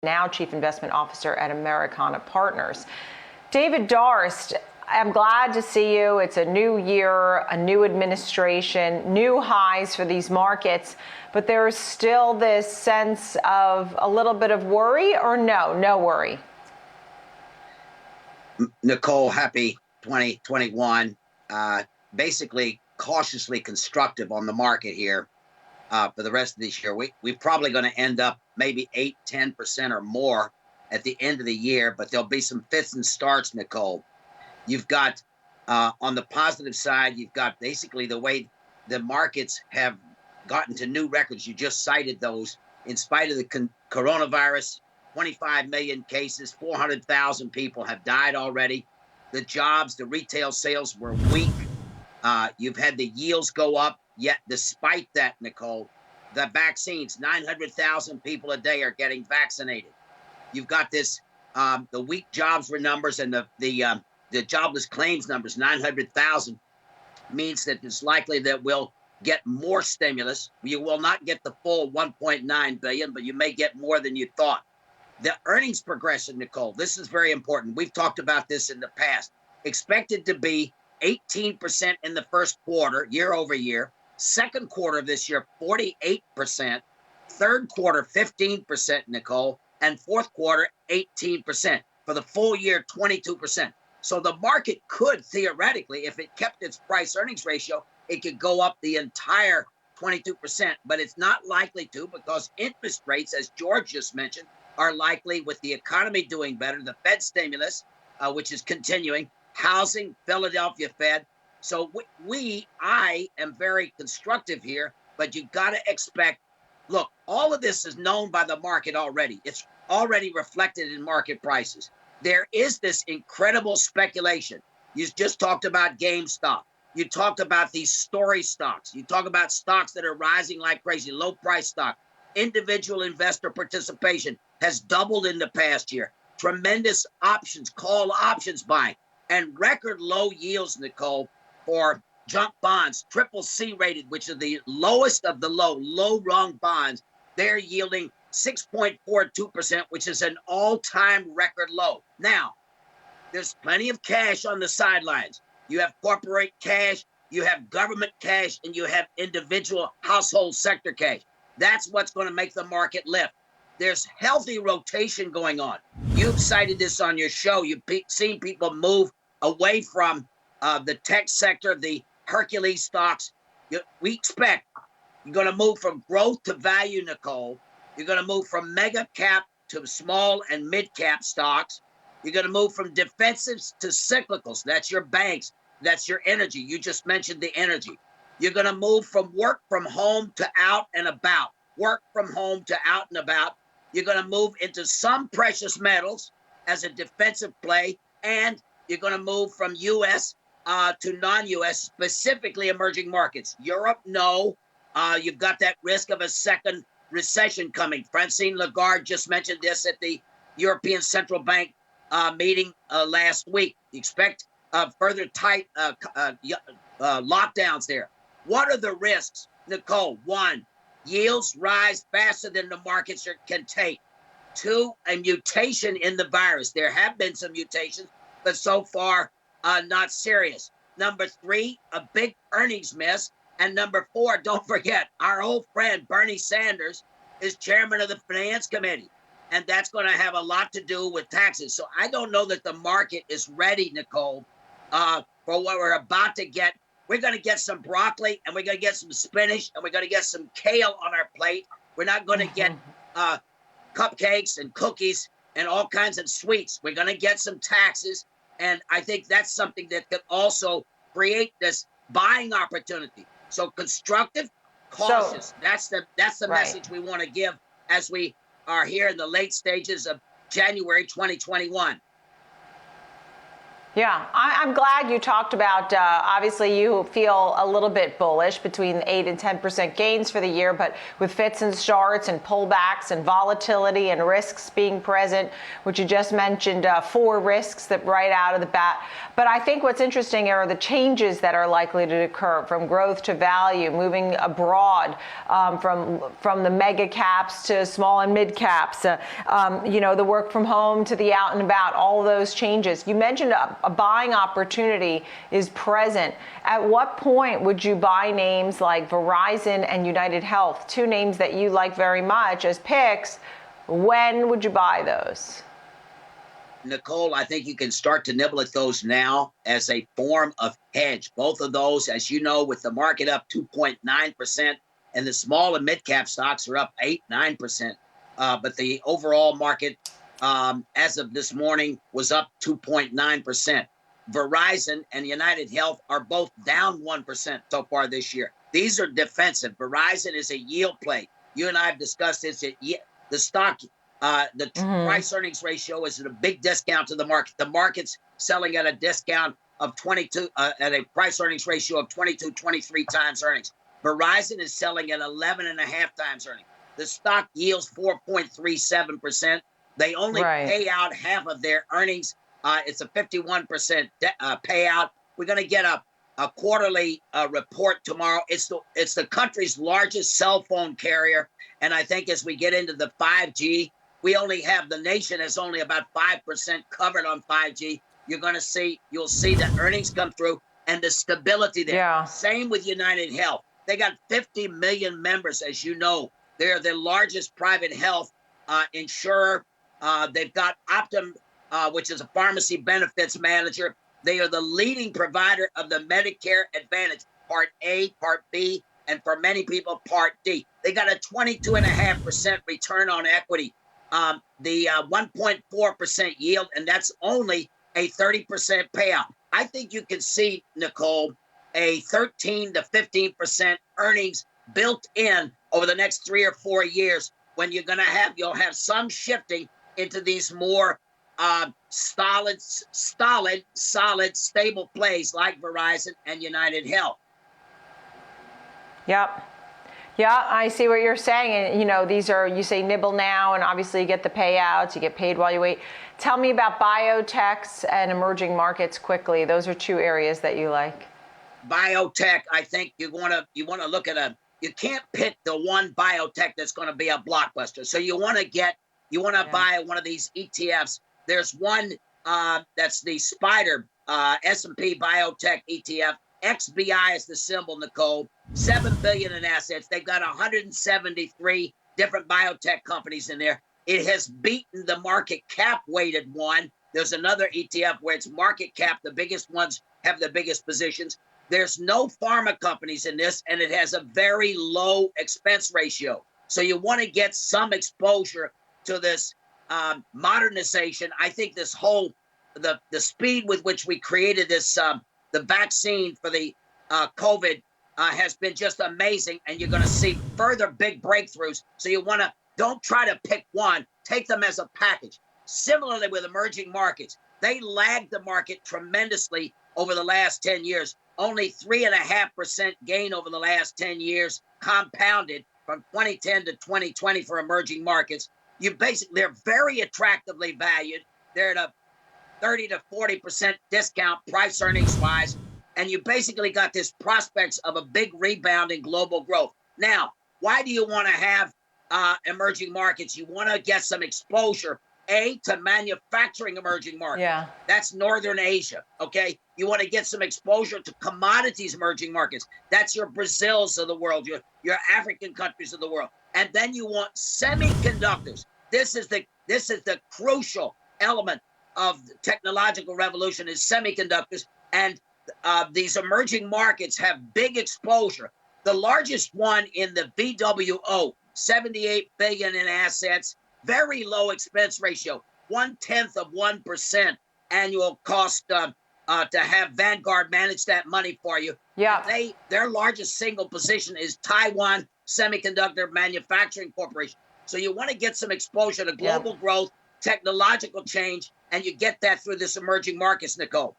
now Chief Investment Officer at Americana Partners. David Darst, I'm glad to see you. It's a new year, a new administration, new highs for these markets, but there's still this sense of a little bit of worry, or no worry? Nicole, happy 2021. Basically cautiously constructive on the market here for the rest of this year. We're probably going to end up maybe 8-10% or more at the end of the year, but there'll be some fits and starts, Nicole. You've got on the positive side, you've got basically the way the markets have gotten to new records. You just cited those. In spite of the coronavirus, 25 million cases, 400,000 people have died already. The jobs, the retail sales were weak. You've had the yields go up, yet despite that, Nicole, the vaccines, 900,000 people a day are getting vaccinated. You've got this, the weak jobs numbers and the jobless claims numbers, 900,000, means that it's likely that we'll get more stimulus. You will not get the full 1.9 billion, but you may get more than you thought. The earnings progression, Nicole, this is very important. We've talked about this in the past. Expected to be 18% in the first quarter, year over year. Second quarter of this year, 48%. Third quarter, 15%, Nicole. And fourth quarter, 18%. For the full year, 22%. So the market could theoretically, if it kept its price earnings ratio, it could go up the entire 22%. But it's not likely to, because interest rates, as George just mentioned, are likely, with the economy doing better, the Fed stimulus, which is continuing, housing, Philadelphia Fed. So I am very constructive here, but you got to expect, look, all of this is known by the market already. It's already reflected in market prices. There is this incredible speculation. You just talked about GameStop. You talked about these story stocks. You talk about stocks that are rising like crazy, low price stock. Individual investor participation has doubled in the past year. Tremendous options, call options buying, and record low yields, Nicole, for junk bonds, CCC rated, which are the lowest of the low rung bonds. They're yielding 6.42%, which is an all-time record low. Now, there's plenty of cash on the sidelines. You have corporate cash, you have government cash, and you have individual household sector cash. That's what's going to make the market lift. There's healthy rotation going on. You've cited this on your show. You've seen people move away from the tech sector, the Hercules stocks. We expect you're going to move from growth to value, Nicole. You're going to move from mega cap to small and mid cap stocks. You're going to move from defensives to cyclicals. That's your banks. That's your energy. You just mentioned the energy. You're going to move from work from home to out and about. Work from home to out and about. You're going to move into some precious metals as a defensive play, and you're going to move from U.S. To non-U.S., specifically emerging markets. Europe, no. You've got that risk of a second recession coming. Francine Lagarde just mentioned this at the European Central Bank meeting last week. You expect further tight lockdowns there. What are the risks, Nicole? One, yields rise faster than the markets can take. Two, a mutation in the virus. There have been some mutations, but so far, not serious. Number three, a big earnings miss. And number four, don't forget, our old friend Bernie Sanders is chairman of the Finance Committee. And that's going to have a lot to do with taxes. So I don't know that the market is ready, Nicole, for what we're about to get. We're going to get some broccoli, and we're going to get some spinach, and we're going to get some kale on our plate. We're not going to get cupcakes and cookies and all kinds of sweets. We're going to get some taxes. And I think that's something that could also create this buying opportunity. So constructive, cautious. That's the right message we want to give as we are here in the late stages of January 2021. Yeah, I'm glad you talked about, obviously you feel a little bit bullish between 8 and 10% gains for the year, but with fits and starts and pullbacks and volatility and risks being present, which you just mentioned, 4 risks that right out of the bat. But I think what's interesting are the changes that are likely to occur from growth to value, moving abroad, from the mega caps to small and mid caps, the work from home to the out and about, all of those changes. You mentioned a buying opportunity is present. At what point would you buy names like Verizon and United Health, 2 names that you like very much as picks? When would you buy those? Nicole, I think you can start to nibble at those now as a form of hedge. Both of those, as you know, with the market up 2.9% and the small and mid cap stocks are up 8-9%. But the overall market, as of this morning, was up 2.9%. Verizon and United Health are both down 1% so far this year. These are defensive. Verizon is a yield play. You and I have discussed this. The stock, price earnings ratio is at a big discount to the market. The market's selling at a discount of 22, at a price earnings ratio of 22, 23 times earnings. Verizon is selling at 11.5 times earnings. The stock yields 4.37%. They only pay out half of their earnings. It's a 51% payout. We're going to get a quarterly report tomorrow. It's the country's largest cell phone carrier. And I think as we get into the 5G, the nation has only about 5% covered on 5G. You'll see the earnings come through and the stability there. Yeah. Same with United Health. They got 50 million members, as you know. They're the largest private health insurer. They've got Optum, which is a pharmacy benefits manager. They are the leading provider of the Medicare Advantage, Part A, Part B, and for many people, Part D. They got a 22.5% return on equity, the 1.4% yield, and that's only a 30% payout. I think you can see, Nicole, a 13 to 15% earnings built in over the next 3 or 4 years when you'll have some shifting into these more solid, stable plays like Verizon and United Health. Yep. Yeah, I see what you're saying. And, these are, you say nibble now, and obviously you get the payouts, you get paid while you wait. Tell me about biotechs and emerging markets quickly. Those are 2 areas that you like. Biotech, I think you want to look at you can't pick the one biotech that's going to be a blockbuster. So you want to buy one of these ETFs. There's one that's the Spider S&P Biotech ETF. XBI is the symbol, Nicole. $7 billion in assets. They've got 173 different biotech companies in there. It has beaten the market cap weighted one. There's another ETF where it's market cap. The biggest ones have the biggest positions. There's no pharma companies in this, and it has a very low expense ratio. So you want to get some exposure to this modernization. I think this whole, the speed with which we created this, the vaccine for the COVID has been just amazing, and you're going to see further big breakthroughs. So don't try to pick one, take them as a package. Similarly with emerging markets, they lagged the market tremendously over the last 10 years. Only 3.5% gain over the last 10 years, compounded from 2010 to 2020 for emerging markets. They're very attractively valued. They're at a 30 to 40% discount price earnings wise. And you basically got this prospects of a big rebound in global growth. Now, why do you want to have emerging markets? You want to get some exposure, to manufacturing emerging markets. Yeah. That's Northern Asia, okay? You want to get some exposure to commodities emerging markets. That's your Brazils of the world, your African countries of the world. And then you want semiconductors. This is the crucial element of the technological revolution is semiconductors. And these emerging markets have big exposure. The largest one in the VWO, 78 billion in assets, very low expense ratio, 0.1% annual cost to have Vanguard manage that money for you. Yeah. Their largest single position is Taiwan Semiconductor Manufacturing Corporation. So you want to get some exposure to global growth technological change, and you get that through this emerging markets, Nicole.